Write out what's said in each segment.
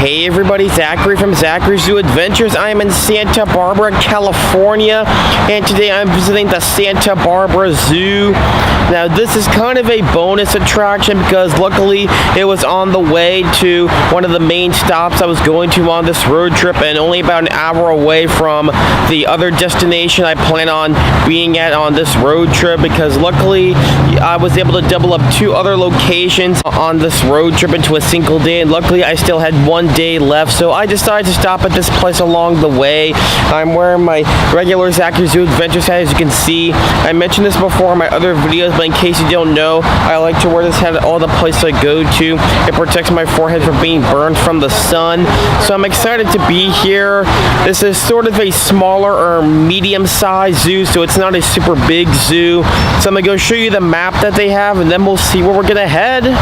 Hey everybody, Zachary from Zachary Zoo Adventures. I am in Santa Barbara, California, and today I'm visiting the Santa Barbara Zoo. Now this is kind of a bonus attraction because luckily it was on the way to one of the main stops I was going to on this road trip, and only about an hour away from the other destination I plan on being at on this road trip, because luckily I was able to double up two other locations on this road trip into a single day, and luckily I still had one day left, so I decided to stop at this place along the way. I'm wearing my regular Zachary Zoo Adventures hat, as you can see. I mentioned this before in my other videos, but in case you don't know, I like to wear this hat at all the places I go to. It protects my forehead from being burned from the sun, so I'm excited to be here. This is sort of a smaller or medium-sized zoo, so it's not a super big zoo. So I'm gonna go show you the map that they have, and then we'll see where we're gonna head.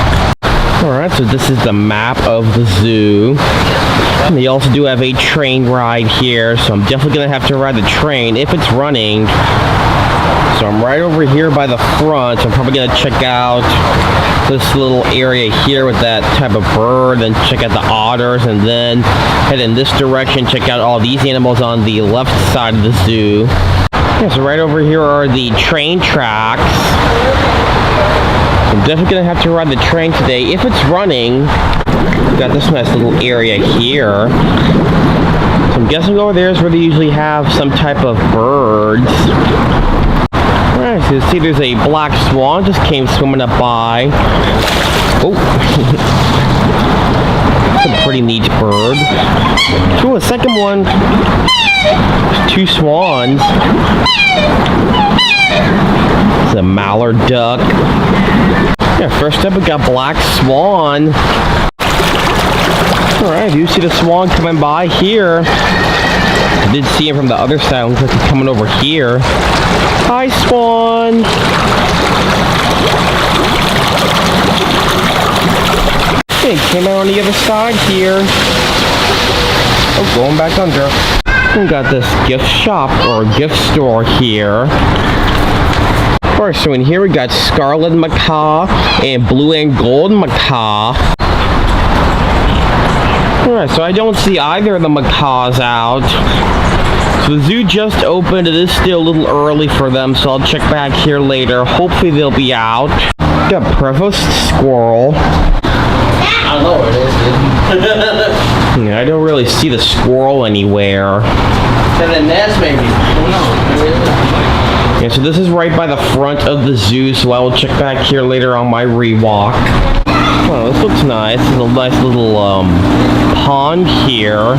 Alright, so this is the map of the zoo. And they also do have a train ride here, so I'm definitely going to have to ride the train if it's running. So I'm right over here by the front, so I'm probably going to check out this little area here with that type of bird, then check out the otters, and then head in this direction, check out all these animals on the left side of the zoo. Yeah, so right over here are the train tracks. I'm definitely going to have to ride the train today if it's running. We've got this nice little area here. So I'm guessing over there is where they usually have some type of birds. Alright, so you see there's a black swan just came swimming up by. Oh! That's a pretty neat bird. Oh, a second one. Two swans. It's a mallard duck. Yeah, first up we got black swan. Alright, you see the swan coming by here. I did see him from the other side. Looks like he's coming over here. Hi, swan. Hey, came out on the other side here. Oh, going back under. We got this gift shop or gift store here. Alright, so in here we got scarlet macaw and blue and gold macaw. Alright, so I don't see either of the macaws out. So the zoo just opened. It is still a little early for them, so I'll check back here later. Hopefully they'll be out. Got provost squirrel. I don't know where it is, Yeah, I don't really see the squirrel anywhere. It's in a nest, maybe. I don't know. Yeah, so this is right by the front of the zoo, so I will check back here later on my rewalk. Oh, this looks nice. There's a nice little pond here.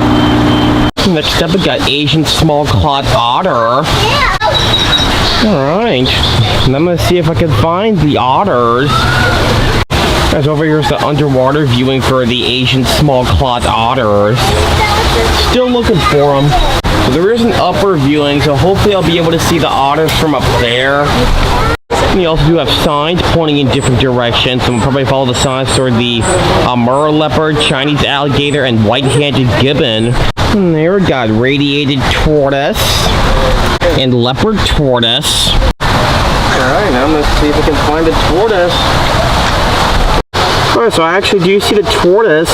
Next up we got Asian small-clawed otter. Alright, and I'm going to see if I can find the otters. Guys, over here is the underwater viewing for the Asian small-clawed otters. Still looking for them. So there is an upper viewing, so hopefully I'll be able to see the otters from up there. And you also do have signs pointing in different directions, so we'll probably follow the signs toward the Amur leopard, Chinese alligator, and white-handed gibbon. And there we got radiated tortoise and leopard tortoise. Alright, now I'm going to see if I can find the tortoise. Alright, so I actually do see the tortoise.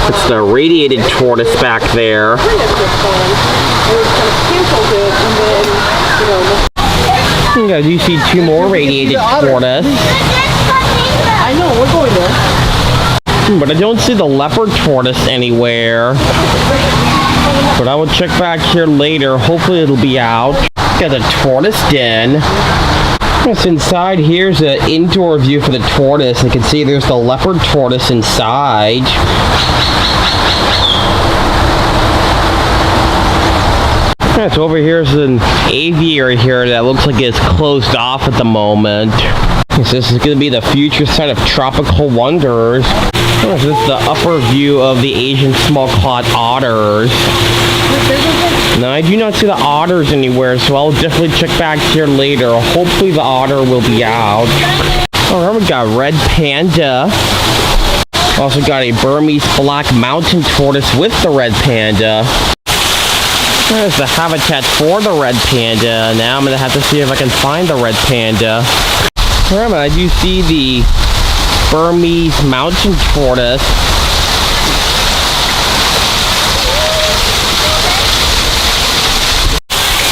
It's the radiated tortoise back there. Yeah, you see two more radiated tortoise. I know, we're going there. But I don't see the leopard tortoise anywhere. But I will check back here later. Hopefully it'll be out. Got a tortoise den. Yes, inside here's an indoor view for the tortoise. You can see there's the leopard tortoise inside. Yeah, so over here's an aviary here that looks like it's closed off at the moment. So this is going to be the future site of Tropical Wonders. Oh, so this is the upper view of the Asian small-clawed otters. Now, I do not see the otters anywhere, so I'll definitely check back here later. Hopefully the otter will be out. Alright, we got red panda. Also got a Burmese black mountain tortoise with the red panda. There's the habitat for the red panda. Now I'm going to have to see if I can find the red panda. Alright, I do see the Burmese mountain tortoise.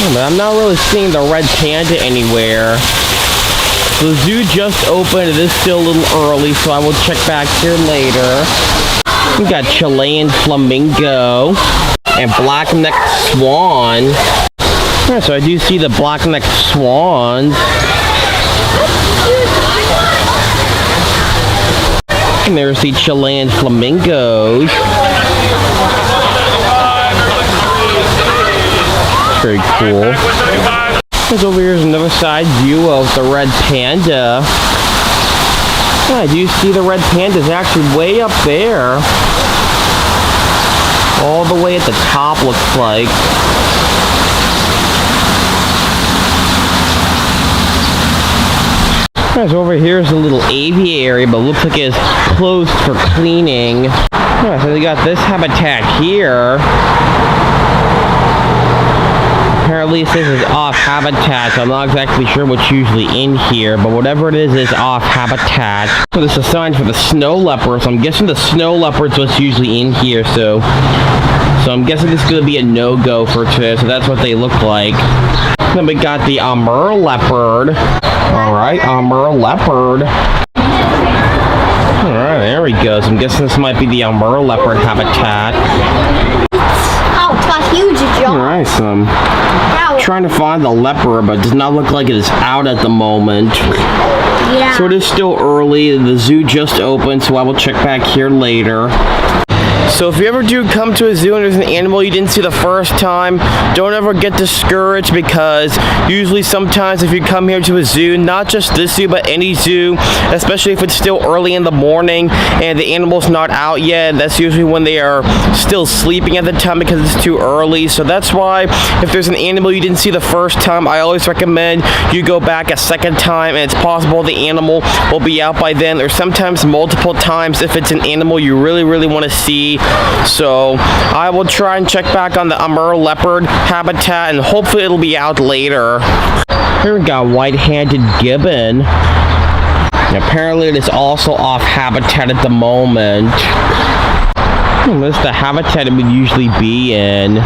But I'm not really seeing the red panda anywhere. The zoo just opened. It is still a little early, so I will check back here later. We got Chilean flamingo and black-necked swan. Yeah, so I do see the black-necked swans. And there's the Chilean flamingos. Very cool. Because over here is another side view of the red panda. Yeah, I do see the red panda is actually way up there. All the way at the top, looks like. Guys, over here is a little aviary, but looks like it's closed for cleaning. Yeah, so they got this habitat here. Apparently it says it's off habitat, so I'm not exactly sure what's usually in here, but whatever it is off habitat. So this is a sign for the snow leopard, so I'm guessing the snow leopard's what's usually in here, so I'm guessing this is going to be a no-go for today, so that's what they look like. Then we got the Amur leopard. Alright, Amur leopard. Alright, there we go. So I'm guessing this might be the Amur leopard habitat. Oh, it's got huge jaws. Alright, so I'm trying to find the leopard, but it does not look like it is out at the moment. Yeah. So it is still early. The zoo just opened, so I will check back here later. So if you ever do come to a zoo and there's an animal you didn't see the first time, don't ever get discouraged, because usually sometimes if you come here to a zoo, not just this zoo but any zoo, especially if it's still early in the morning and the animal's not out yet, that's usually when they are still sleeping at the time because it's too early. So that's why if there's an animal you didn't see the first time, I always recommend you go back a second time, and it's possible the animal will be out by then, or sometimes multiple times if it's an animal you really want to see. So I will try and check back on the Amur leopard habitat, and hopefully it'll be out later. Here we got white-handed gibbon. And apparently it is also off habitat at the moment. This is the habitat it would usually be in.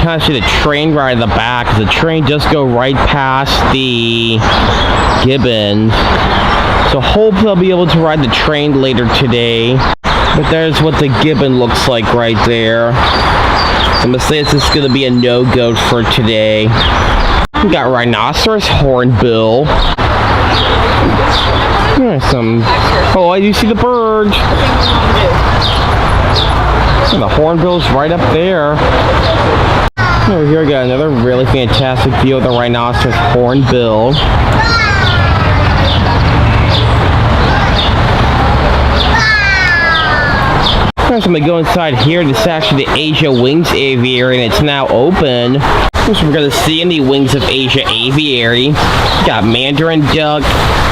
Kind of see the train right in the back, because the train does go right past the gibbon. So hopefully I'll be able to ride the train later today. But there's what the gibbon looks like right there. So I'm going to say this is going to be a no-go for today. We got rhinoceros hornbill. There's some... Oh, I do see the bird. And the hornbill's right up there. Over here we got another really fantastic view of the rhinoceros hornbill. So I'm going to go inside here. This is actually the Asia Wings Aviary, and it's now open. So we're going to see in the Wings of Asia Aviary. We got mandarin duck,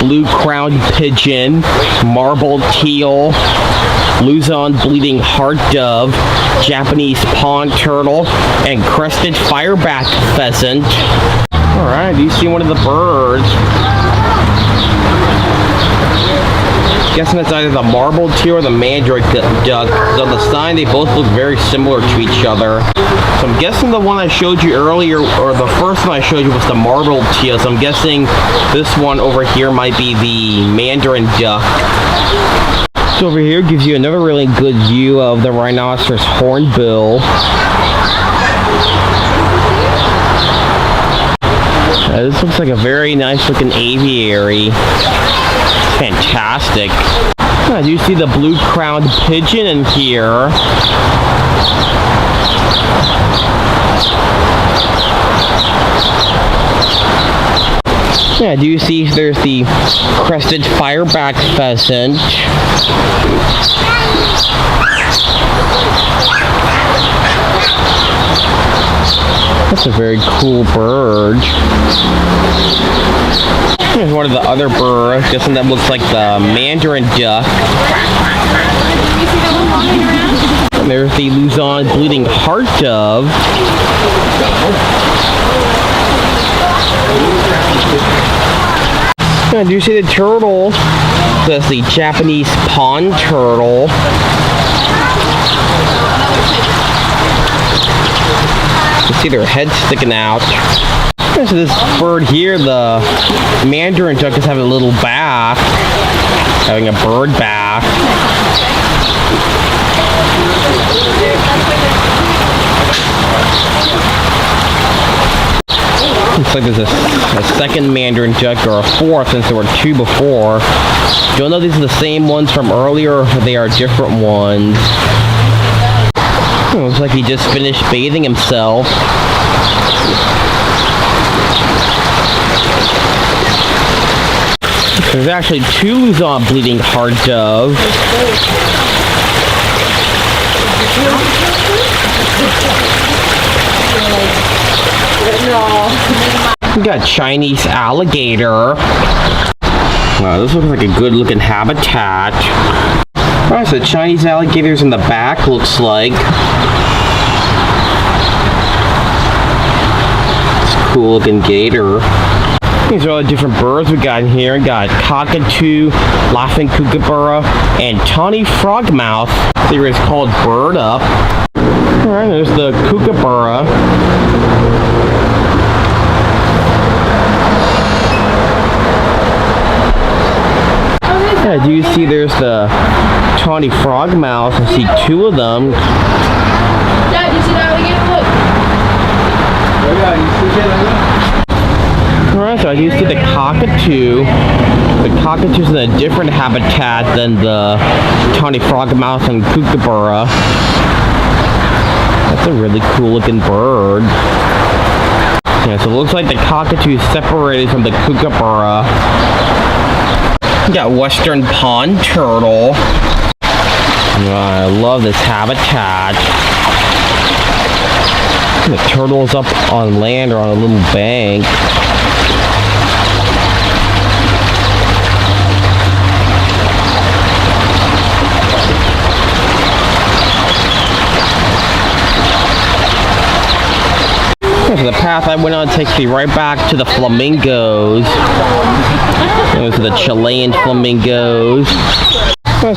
blue-crowned pigeon, marbled teal, Luzon bleeding heart dove, Japanese pond turtle, and crested fireback pheasant. Alright, do you see one of the birds? Guessing it's either the marbled teal or the mandarin duck. On the sign, they both look very similar to each other. So I'm guessing the one I showed you earlier, or the first one I showed you, was the marbled teal. So I'm guessing this one over here might be the mandarin duck. So over here gives you another really good view of the rhinoceros hornbill. This looks like a very nice looking aviary. Fantastic. Do you see the blue-crowned pigeon in here? Yeah, do you see there's the crested fireback pheasant? That's a very cool bird. Here's one of the other birds, guessing that looks like the mandarin duck. And there's the Luzon bleeding heart dove. And do you see the turtle? That's the Japanese pond turtle. see their heads sticking out. So this bird here, the mandarin duck, is having a little bath, having a bird bath. Looks like there's a second mandarin duck, or a fourth, since there were two before. Don't know if these are the same ones from earlier, or if they are different ones. Looks like he just finished bathing himself. There's actually two Luzon bleeding heart doves. We got Chinese alligator. Wow, this looks like a good looking habitat. Alright, so Chinese alligators in the back, looks like. It's a cool looking gator. These are all the different birds we got in here. We got cockatoo, laughing kookaburra, and tawny frogmouth. Here is called bird up. Alright, there's the kookaburra. Yeah, do you see there's the tawny frogmouth? I see two of them. Dad, you see that again? Look. Alright, so I do see the cockatoo. The cockatoo's in a different habitat than the tawny frogmouth and kookaburra. That's a really cool looking bird. Yeah, so it looks like the cockatoo is separated from the kookaburra. We got western pond turtle. I love this habitat. The turtle's up on land or on a little bank. So the path I went on takes me right back to the flamingos. Those are the Chilean flamingos.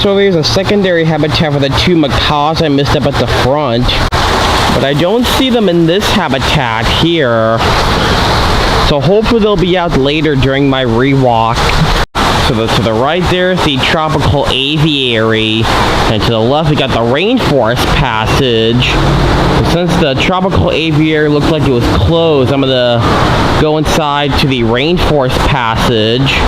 So there's a secondary habitat for the two macaws I missed up at the front. But I don't see them in this habitat here. So hopefully they'll be out later during my rewalk. So to the right there is the tropical aviary, and to the left we got the Rainforest passage. And since the tropical aviary looked like it was closed, I'm gonna go inside to the Rainforest passage.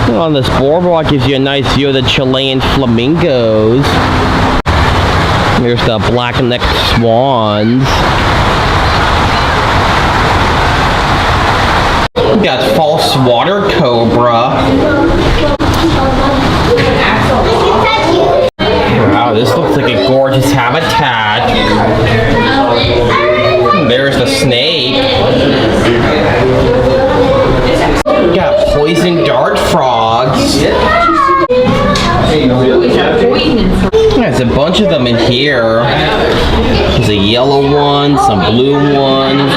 And on this boardwalk gives you a nice view of the Chilean flamingos. There's the black-necked swans. We got false water cobra. Wow, this looks like a gorgeous habitat. There's the snake. We got poison dart frogs. There's a bunch of them in here. There's a yellow one, some blue ones.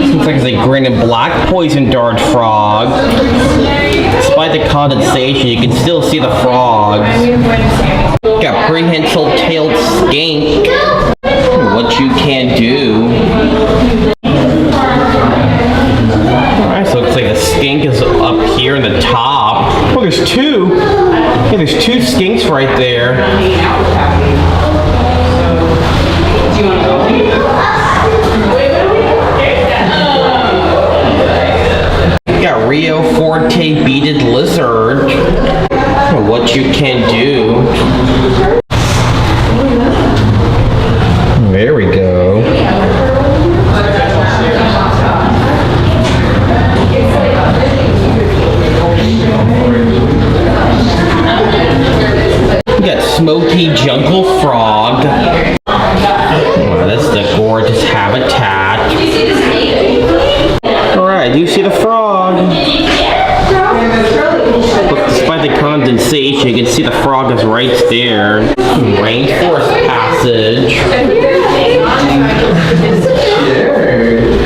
Looks like it's a green and black poison dart frog. Despite the condensation, you can still see the frogs. Got prehensile tailed skink. What you can do. Alright, so it looks like the skink is up here in the top. Oh, there's two. Yeah, there's two skinks right there. Got Rio Forte beaded lizard. What you can do. There we go. We got smoky jungle frog. Wow, that's the gorgeous habitat. Alright, do you see the frog? Look, despite the condensation, you can see the frog is right there. Rainforest passage.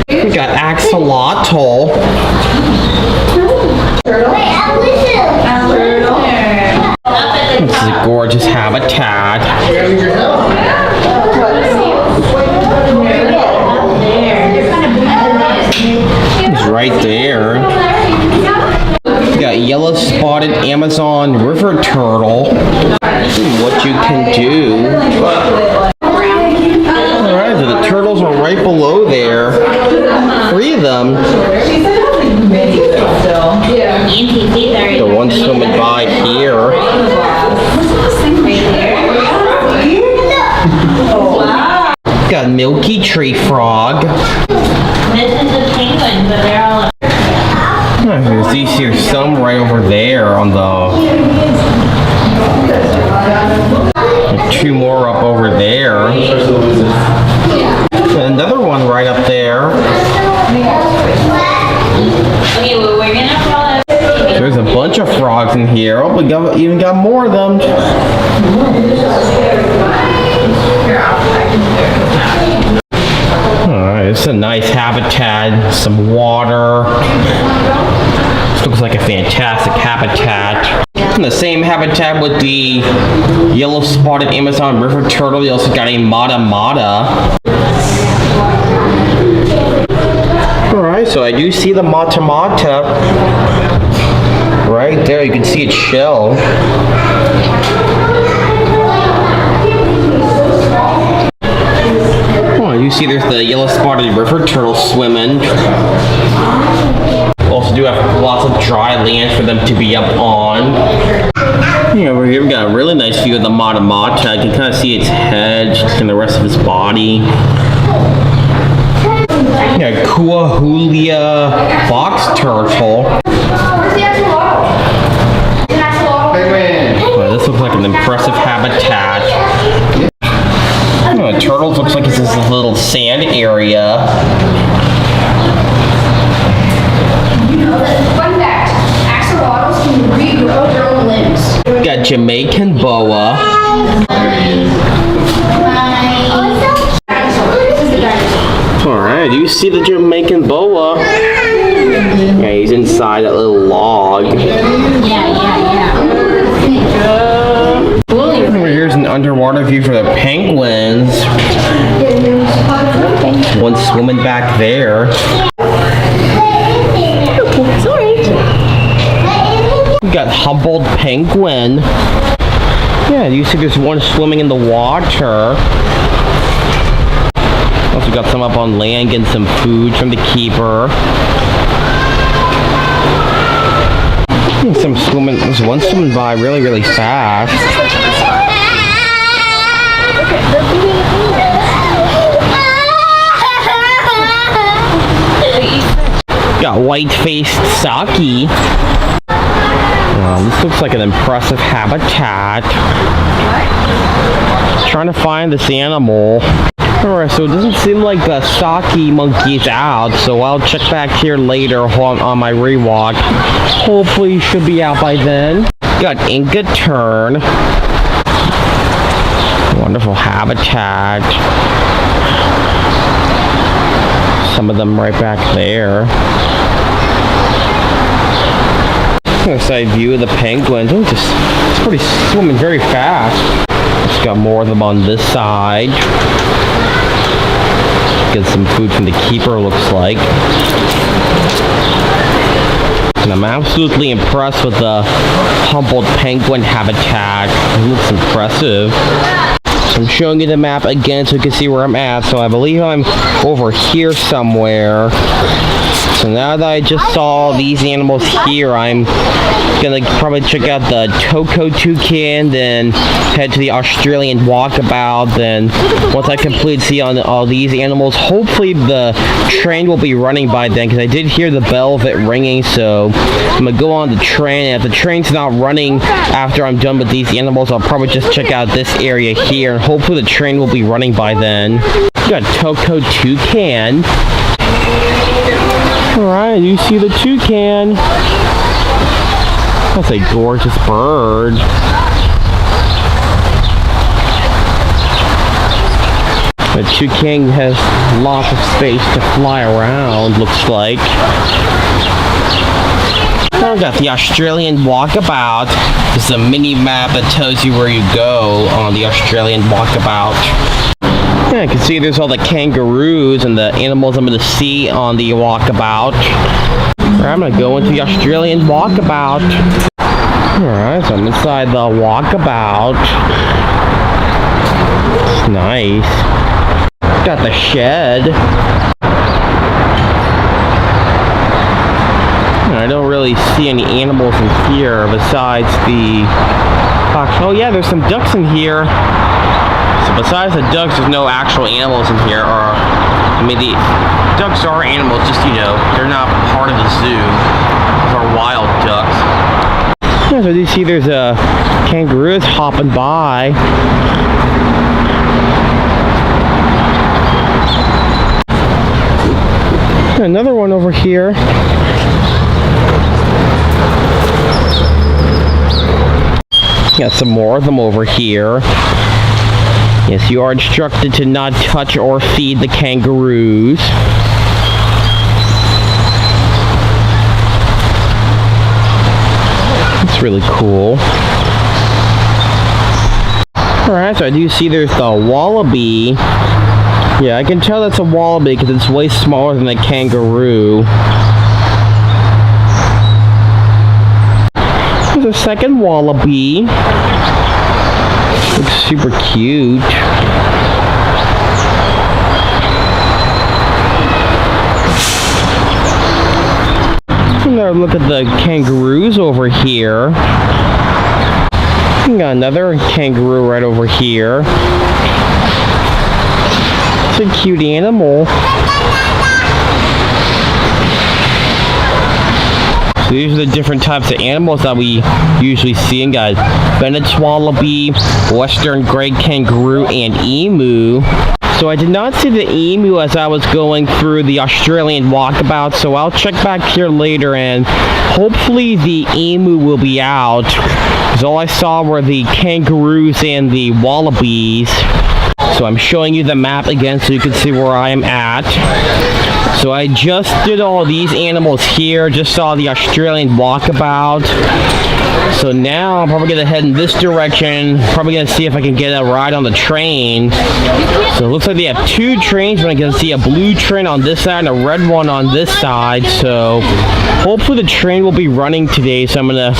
We got axolotl. This is a gorgeous habitat. right there. We got yellow spotted Amazon river turtle. What you can do. Alright, so the turtles are right below there. 3 of them. The one swimming by here. Got milky tree frog. This is a penguin, but they're all. There's some right over there on the. 2 more up over there. And another one right up there. Okay, well, we're gonna follow. There's a bunch of frogs in here. Oh, we even got more of them. Alright, it's a nice habitat. Some water. This looks like a fantastic habitat. In the same habitat with the yellow spotted Amazon river turtle, you also got a mata mata. Alright, so I do see the mata mata. Right there, you can see its shell. Oh, you see there's the yellow spotted river turtle swimming. Also do have lots of dry land for them to be up on. Over here we got a really nice view of the mata mata. You can kind of see its head and the rest of its body. Yeah, Kuahulia box turtle. Well, this looks like an impressive habitat. Turtles looks like it's this little sand area. Fun fact, axolotls can regrow their own limbs. We got Jamaican boa. Alright, do you see the Jamaican boa? Yeah, he's inside that little log. Over here's an underwater view for the penguins. One swimming back there. We got Humboldt penguin. Yeah, you see there's one swimming in the water. Also got some up on land getting some food from the keeper. There's one swimming by really fast. Got white-faced Saki. This looks like an impressive habitat. Trying to find this animal. Alright, so it doesn't seem like the Saki monkey is out, so I'll check back here later on my rewalk. Hopefully, he should be out by then. Got Inca tern. Wonderful habitat. Some of them right back there. Side view of the penguins. Oh, it's pretty swimming very fast. It's got more of them on this side. Get some food from the keeper, looks like. And I'm absolutely impressed with the Humboldt penguin habitat. It looks impressive. I'm showing you the map again so you can see where I'm at. So I believe I'm over here somewhere. So now that I just saw these animals here, I'm gonna probably check out the Toko toucan, then head to the Australian walkabout. Then once I complete seeing all these animals, hopefully the train will be running by then, because I did hear the bell of it ringing. So I'm gonna go on the train, and if the train's not running after I'm done with these animals, I'll probably just check out this area here, and hopefully the train will be running by then. We got Toko toucan. Alright, you see the toucan. That's a gorgeous bird. The toucan has lots of space to fly around, looks like. I've got the Australian walkabout. This is a mini map that tells you where you go on the Australian walkabout. Yeah, I can see there's all the kangaroos and the animals I'm going to see on the walkabout. I'm going to go into the Australian walkabout. Alright, so I'm inside the walkabout. It's nice. Got the shed. I don't really see any animals in here besides the... Oh yeah, there's some ducks in here. So besides the ducks, there's no actual animals in here. Or, I mean, the ducks are animals, just, you know, they're not part of the zoo. Those are wild ducks. Yeah, so you see there's a kangaroo hopping by. Another one over here. Got some more of them over here. Yes, you are instructed to not touch or feed the kangaroos. It's really cool. Alright, so I do see there's the wallaby. Yeah, I can tell that's a wallaby because it's way smaller than a kangaroo. There's a second wallaby. Looks super cute. Another look at the kangaroos over here. We got another kangaroo right over here. It's a cute animal. So these are the different types of animals that we usually see, guys. Bennett's wallaby, western gray kangaroo, and emu. So I did not see the emu as I was going through the Australian walkabout, so I'll check back here later and hopefully the emu will be out. Because all I saw were the kangaroos and the wallabies. So I'm showing you the map again so you can see where I am at. So I just did all these animals here, just saw the Australian walkabout. So now I'm probably gonna head in this direction, probably gonna see if I can get a ride on the train. So it looks like they have two trains, but I can see a blue train on this side and a red one on this side. So hopefully the train will be running today, so I'm gonna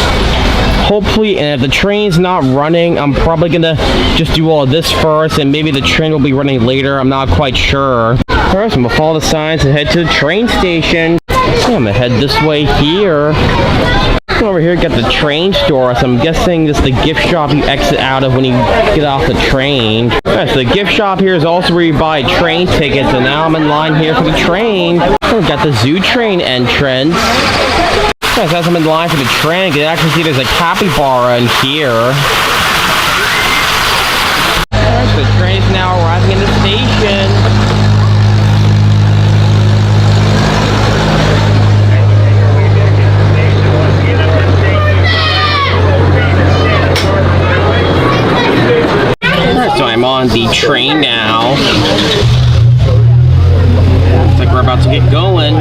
hopefully, and if the train's not running, I'm probably gonna just do all of this first, and maybe the train will be running later. I'm not quite sure. Alright, so I'm gonna follow the signs and head to the train station. I'm gonna head this way here. Over here, got the train store, so I'm guessing this is the gift shop you exit out of when you get off the train. Alright, so the gift shop here is also where you buy train tickets, and now I'm in line here for the train. We've got the zoo train entrance. Yes, as I'm in line for the train, you can actually see there's a capybara in here. Alright, so the train is now arriving in the station. Alright, so I'm on the train now. Looks like we're about to get going.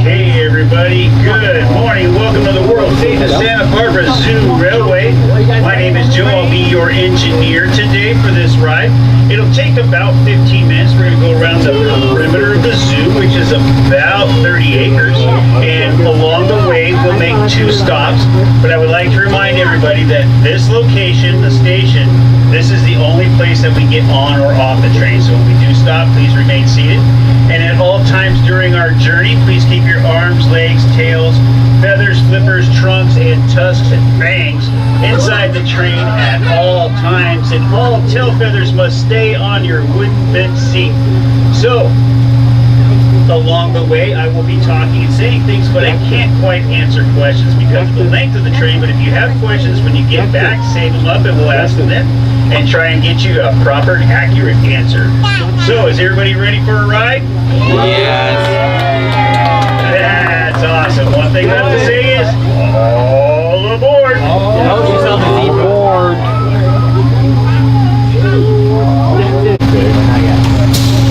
Okay, everybody, good morning. Welcome to the world famous Santa Barbara Zoo Railway. My name is Joe. I'll be your engineer today for this ride. It'll take about 15 minutes. We're going to go around the perimeter of the zoo, which is about 30 acres. And along the way, we'll make 2 stops. But I would like to remind everybody that this location, the station, this is the only place that we get on or off the train. So when we do stop, please remain seated. And at all times during our journey, please keep your arms, legs, tails, feathers, flippers, trunks, and tusks and fangs inside the train at all times. And all tail feathers must stay on your wooden bench seat. So, along the way, I will be talking and saying things, but I can't quite answer questions because of the length of the train. But if you have questions when you get back, save them up and we'll ask them then and try and get you a proper and accurate answer. So, is everybody ready for a ride? Yes. That's awesome. One thing I have to say is, all aboard. Help yourself aboard.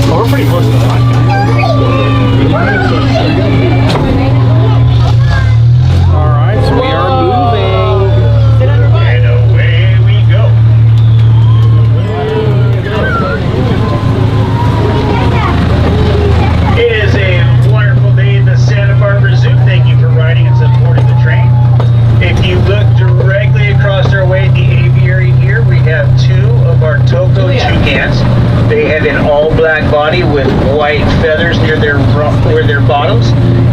Oh, we're pretty close to the front. Alright, so we are moving. And away we go. white feathers near their bottoms,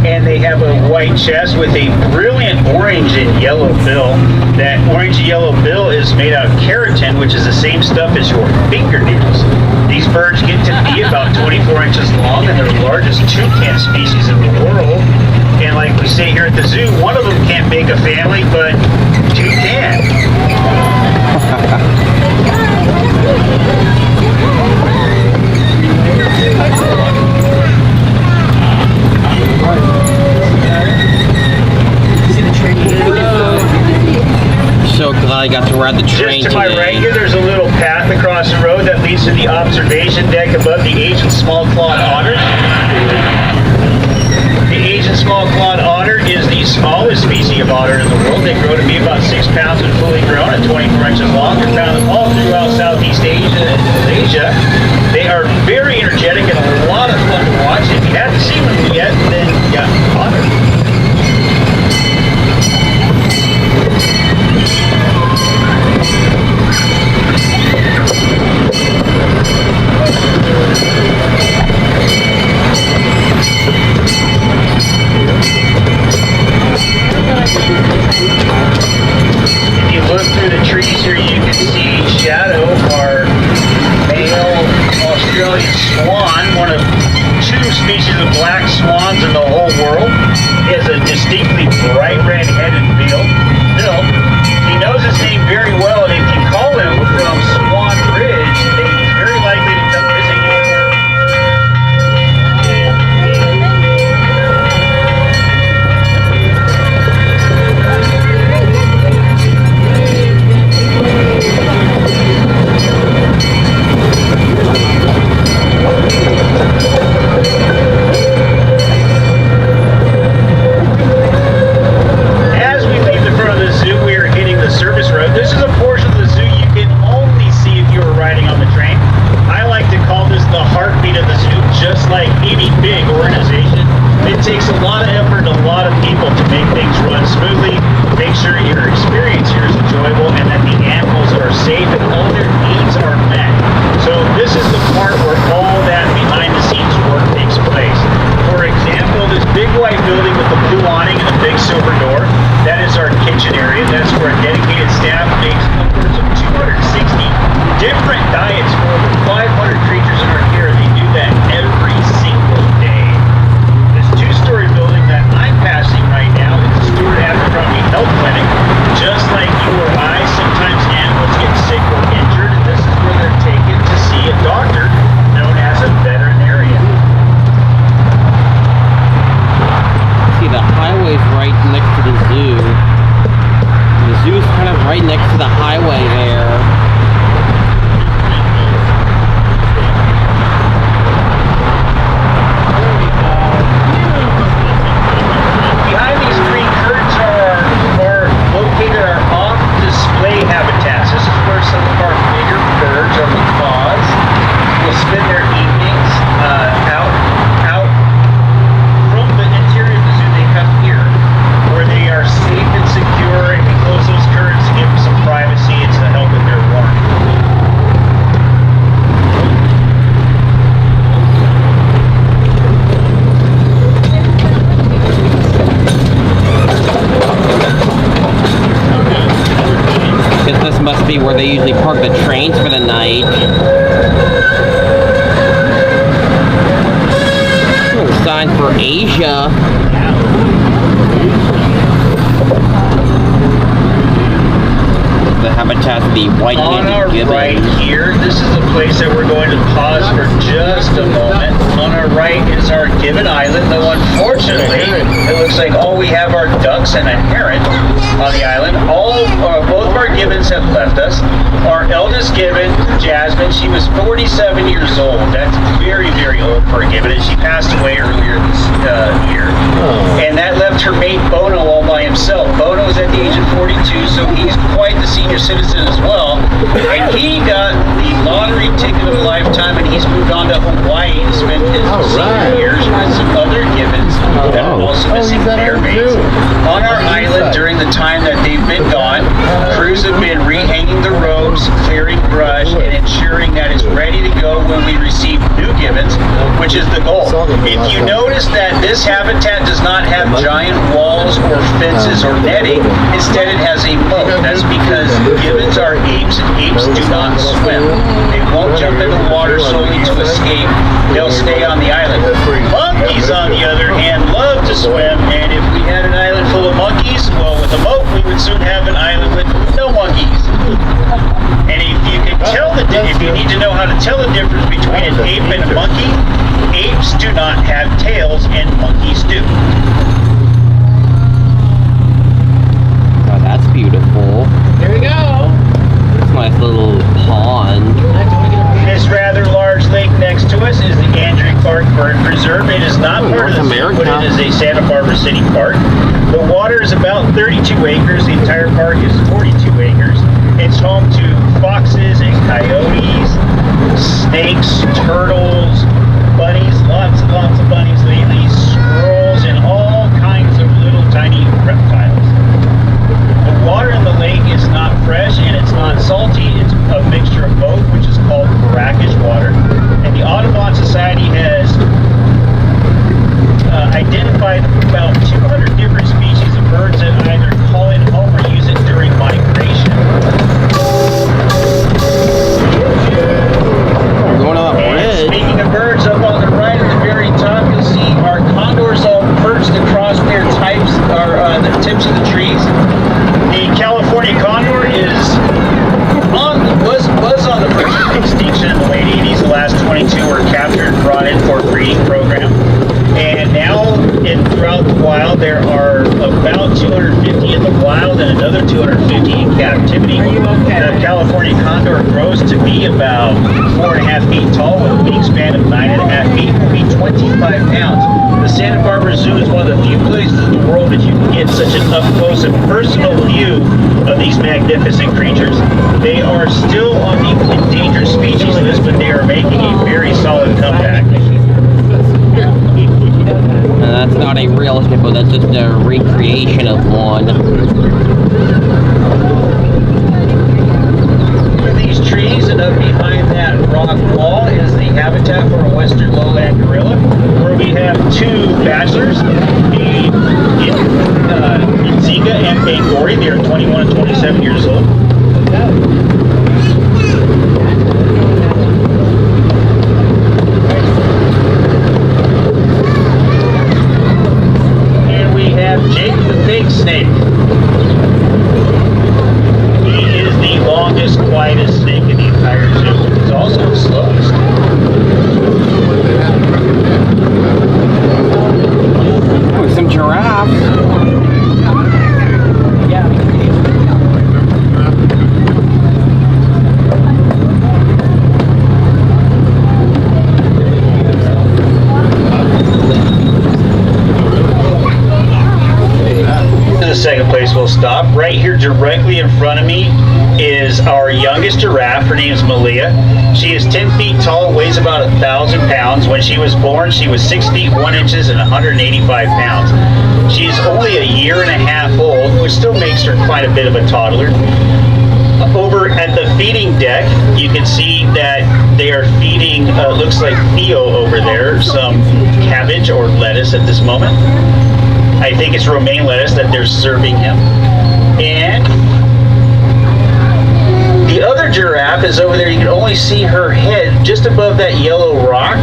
and they have a white chest with a brilliant orange and yellow bill. That orange and yellow bill is made out of keratin, which is the same stuff as your fingernails. These birds get to be about 24 inches long, and they're the largest toucan species in the world. And like we say here at the zoo, one of them can't make a family, but two can. So glad I got to ride the train Just to my today. right here, there's a little path across the road that leads to the observation deck above the Asian small-clawed otter. The Asian small-clawed otter is the smallest species of otter in the world. They grow to be about 6 pounds when fully grown and 24 inches long. They're found all throughout Southeast Asia and Malaysia. They are very energetic and a lot of fun to watch. If you haven't seen one yet, then yeah, otter. If you look through the trees here, you can see Shadow, our male Australian swan, one of 2 species of black swans in the whole world. He has a distinctly bright red head and bill. He knows his name very well, and if you call him from Swan Ridge, then he's very likely to come visit you. As we leave the front of the zoo, we are hitting the service road. This is a portion of the zoo you can only see if you were riding on the train. I like to call this the heartbeat of the zoo, just like any big organization. It takes a lot of effort and a lot of people to make things run smoothly, make sure your experience here is enjoyable, and that the animals are safe and all their needs are met. So this is the part where all that behind-the-scenes work takes place. For example, this big white building with the blue awning and the big silver door, that is our kitchen area. That's where a dedicated staff makes upwards of 260 different diets for over 500 creatures in our care. They do that every single day. This 2-story building that I'm passing right now is the Stewart Abercrombie Health Clinic. Just like you or I, sometimes animals get sick or injured, and this is where they're taken to see a doctor known as a veterinarian. See, the highway's right next to the zoo. The zoo's kind of right next to the highway there. Behind these green curtains are located our off-display habitats. This is where some of our bigger birds, our macaws, will spend their evenings out from the interior of the zoo. They come here where they are safe and secure, and we close those curtains to give them some privacy and to help with their warmth. This must be where they usually park the trains for the night. Oh, sign for Asia. The habitat of the On our white-handed gibbon. right here, this is the place that we're going to pause for just a moment. On our right is our gibbon island, though unfortunately, it looks like all we have are ducks and a heron on the island. Both of our gibbons have left us. Our eldest gibbon, Jasmine, she was 47 years old. That's very, very old for a gibbon, and she passed away earlier this year. And that left her mate, Bono, all by himself. Bono is at the age of 42, so he's quite the senior citizen as well. And he got the lottery ticket of a lifetime, and he's moved on to Hawaii to spend his senior years with some other gibbons that are also missing their mates. On our island during the time that they've been gone, crews have been rehanging the ropes, clearing brush, and ensuring that it's ready to go when we receive new gibbons, which is the goal. If you notice that this habitat does not have giant walls or fences or netting, instead it has a moat. That's because gibbons are apes and apes do not swim. They won't jump in the water solely to escape. They'll stay on the island. Monkeys, on the other hand, love to swim, and if we had an island full of monkeys, well, with a moat, we would soon have an island with no monkeys. And if you can tell if you need to know how to tell the difference between an ape and a monkey, apes do not have tails and monkeys do. Oh, that's beautiful. Here we go. It's a nice little pond. This rather large lake next to us is the Andrew Clark Bird Preserve. It is not part of the zoo, but it is a Santa Barbara City park. The water is about 32 acres. The entire park is 42 acres. It's home to foxes and coyotes, snakes, turtles, bunnies, lots and lots of bunnies lately, squirrels, and all kinds of little tiny reptiles. The water in the lake is not fresh and it's not salty. It's a mixture of both, which is called brackish water. And the Audubon Society has identified about 200 different species of birds that either call it home or use it during migration. We're going on a And bridge. speaking of birds, up on the right at the very top, you'll see our condors all perched across their types, or the tips of the trees. The California condor was on the verge of extinction in the late 80s. The last 22 were captured and brought in for a breeding program. And now, throughout the wild, there are about 250 in the wild and another 250 in captivity. The California condor grows to be about 4.5 feet tall with a wingspan of 9.5 feet, will be 25 pounds. The Santa Barbara Zoo is one of the few places in the world that you can get such an up-close and personal view of these magnificent creatures. They are still on the endangered species list, but they are making a very solid comeback. And that's not a real hippo, that's just a recreation of one. These trees and up behind that rock wall is the habitat for a western lowland gorilla, where we have two bachelors, the Inziga and Bangori. They are 21 and 27 years old. And we have Jake the big snake. He is the longest, quietest snake in the entire zoo. He's also the slowest. Oh, some giraffes. The second place we'll stop. Right here directly in front of me is our youngest giraffe. Her name's Malia. She is 10 feet tall, weighs about 1,000 pounds. When she was born, she was 6 feet 1 inches and 185 pounds. She's only a year and a half old, which still makes her quite a bit of a toddler. Over at the feeding deck, you can see that they are feeding, looks like Theo over there, some cabbage or lettuce at this moment. I think it's romaine lettuce that they're serving him. And the other giraffe is over there. You can only see her head just above that yellow rock.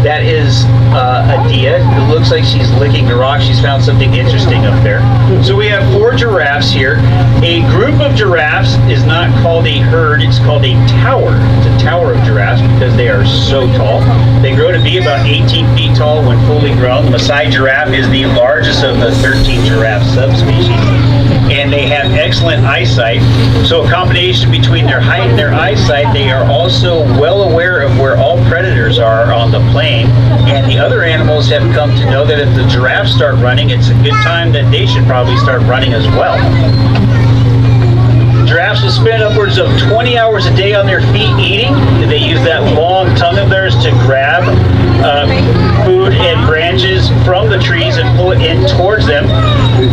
That is Adia. It looks like she's licking the rock. She's found something interesting up there. So we have 4 giraffes here. A group of giraffes is not called a herd, it's called a tower. It's a tower of giraffes because they are so tall. They grow to be about 18 feet tall when fully grown. The Maasai giraffe is the largest of the 13 giraffe subspecies. And they have excellent eyesight. So a combination between their height and their eyesight, they are also well aware of where all predators are on the plain. And the other animals have come to know that if the giraffes start running, it's a good time that they should probably start running as well. Giraffes will spend upwards of 20 hours a day on their feet eating. They use that long tongue of theirs to grab food and branches from the trees and pull go in towards them.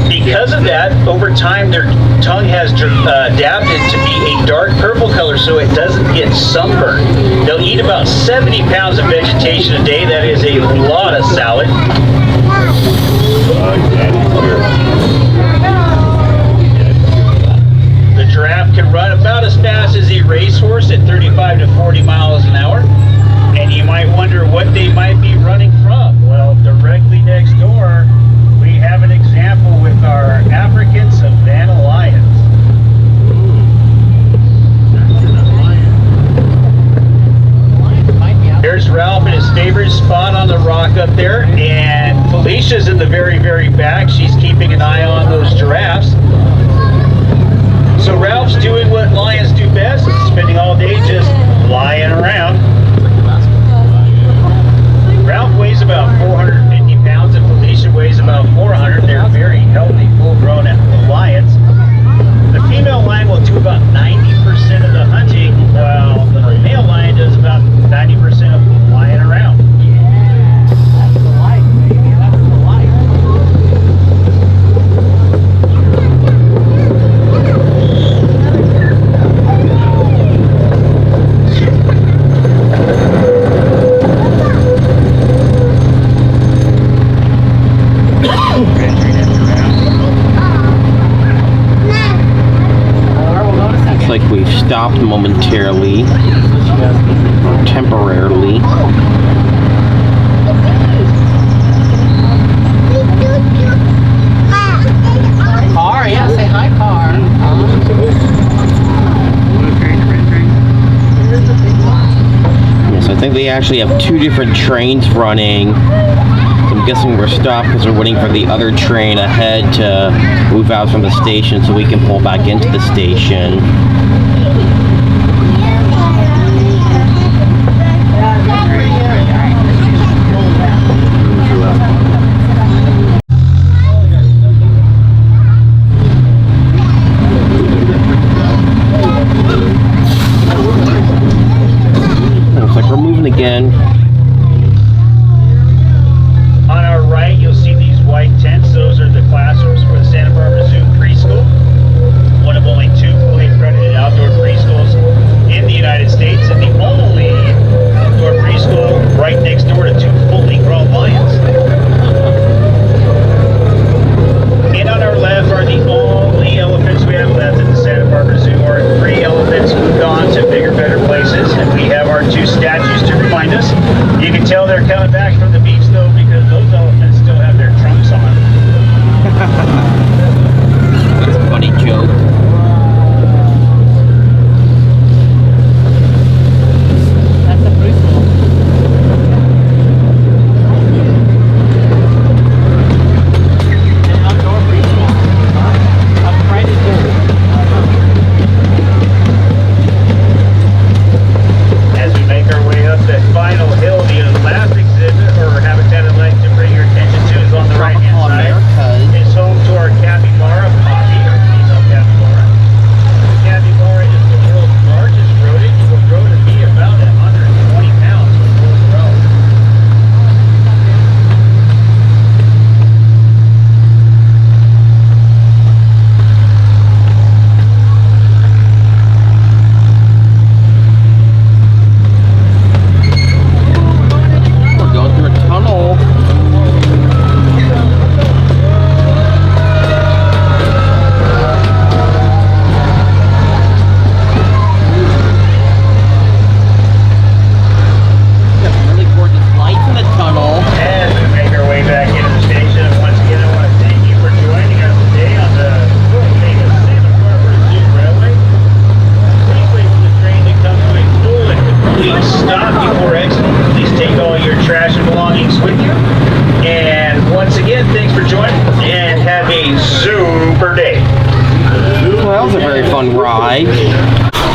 Because of that, over time, their tongue has adapted to be a dark purple color so it doesn't get sunburned. They'll eat about 70 pounds of vegetation a day. That is a lot of salad. The giraffe can run about as fast as a racehorse at 35 to 40 miles an hour. And you might wonder what they might be running from. Well, directly next door, we have an example with our African savanna lions. There's Ralph in his favorite spot on the rock up there, and Felicia's in the very, very back. She's keeping an eye on those giraffes. So Ralph's doing what lions do best, spending all day just lying around. Ralph weighs about 450 pounds and Felicia weighs about 400. They're very healthy, full-grown lions. The female lion will do about 90% of the hunting, while the male lion does about 90% of lying around. That's the life, baby. That's the life. Looks like we've stopped momentarily, or temporarily. Car, yeah, say hi, car. Yes, I think they actually have two different trains running. So I'm guessing we're stopped because we're waiting for the other train ahead to move out from the station so we can pull back into the station. Looks like we're moving again. On our right, you'll see these white tents. Those are the classrooms for the Santa Barbara Zoo preschool. One of only two fully accredited outdoor preschool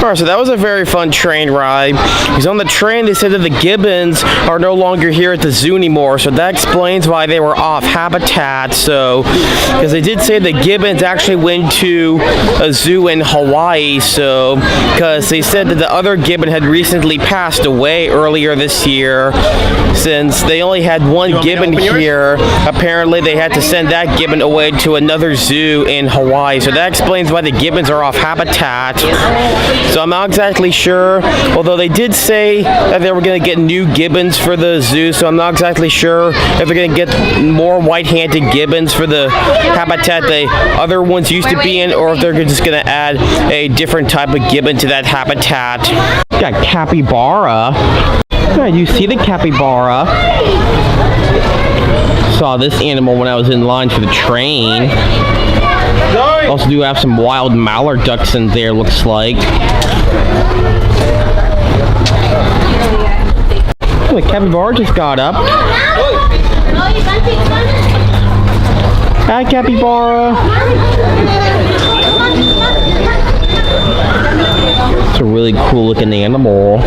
Alright, so that was a very fun train ride. Because on the train, they said that the gibbons are no longer here at the zoo anymore, so that explains why they were off habitat. So, because they did say the gibbons actually went to a zoo in Hawaii, so, because they said that the other gibbon had recently passed away earlier this year. Since they only had one gibbon here, apparently they had to send that gibbon away to another zoo in Hawaii. So that explains why the gibbons are off habitat. So I'm not exactly sure, although they did say that they were going to get new gibbons for the zoo, so I'm not exactly sure if they're going to get more white-handed gibbons for the habitat the other ones used to be in, or if they're just going to add a different type of gibbon to that habitat. Got capybara. Yeah, you see the capybara. Saw this animal when I was in line for the train. Also do have some wild mallard ducks in there, looks like. Oh, the capybara just got up. Hi, capybara. It's a really cool looking animal.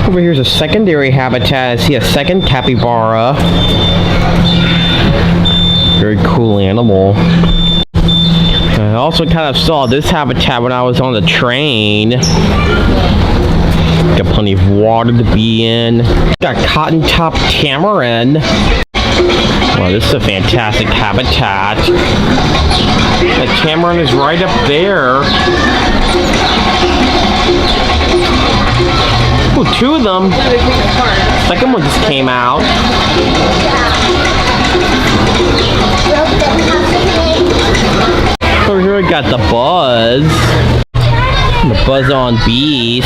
Over here's a secondary habitat. I see a second capybara. Very cool animal. I also kind of saw this habitat when I was on the train. Got plenty of water to be in. Got cotton-top tamarin. Wow, this is a fantastic habitat. The tamarin is right up there. Ooh, two of them. Second one just came out. Over here we got the buzz. The buzz on bees.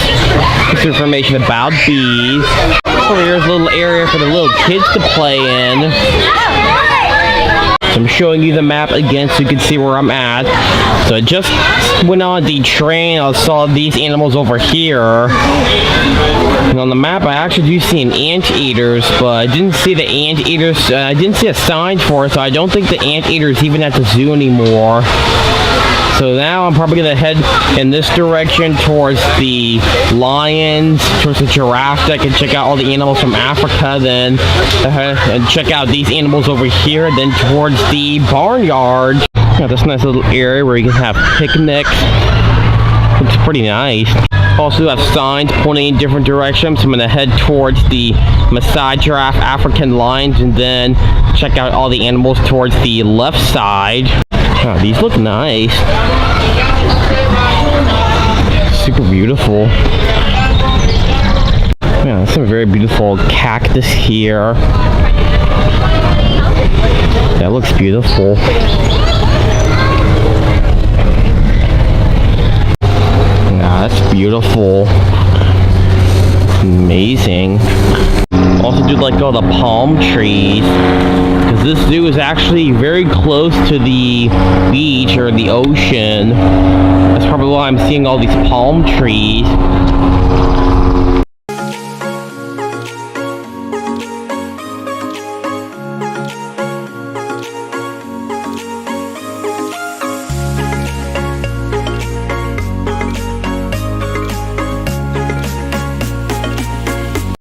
This information about bees. Over here's a little area for the little kids to play in. So I'm showing you the map again so you can see where I'm at. So I just went on the train. I saw these animals over here. And on the map I actually do see an anteaters, but I didn't see the anteaters. I didn't see a sign for it, so I don't think the anteaters even at the zoo anymore. So now I'm probably going to head in this direction towards the lions, towards the giraffe so I can check out all the animals from Africa, then and check out these animals over here, then towards the barnyard. Got this nice little area where you can have picnics. Looks pretty nice. Also have signs pointing in different directions. I'm going to head towards the Maasai giraffe, African lions, and then check out all the animals towards the left side. Oh, these look nice. Super beautiful. Yeah, some very beautiful cactus here. That looks beautiful. Yeah, that's beautiful. Amazing. Also do like all the palm trees, because this zoo is actually very close to the beach or the ocean. That's probably why I'm seeing all these palm trees.